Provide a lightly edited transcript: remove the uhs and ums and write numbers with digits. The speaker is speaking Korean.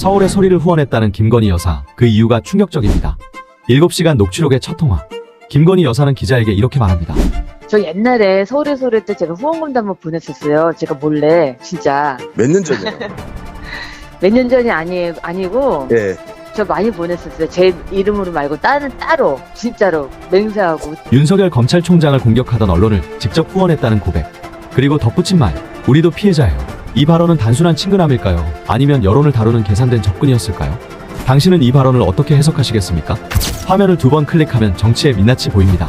서울의 소리를 후원했다는 김건희 여사, 그 이유가 충격적입니다. 7시간 녹취록의 첫 통화. 김건희 여사는 기자에게 이렇게 말합니다. 저 옛날에 서울의 소리 때 제가 후원금도 한번 보냈었어요. 제가 몰래 진짜 몇 년 전이에요? 몇 년 전이 아니고 예. 저 많이 보냈었어요. 제 이름으로 말고 다른 따로 진짜로 맹세하고. 윤석열 검찰총장을 공격하던 언론을 직접 후원했다는 고백. 그리고 덧붙인 말, 우리도 피해자예요. 이 발언은 단순한 친근함일까요? 아니면 여론을 다루는 계산된 접근이었을까요? 당신은 이 발언을 어떻게 해석하시겠습니까? 화면을 2번 클릭하면 정치의 민낯이 보입니다.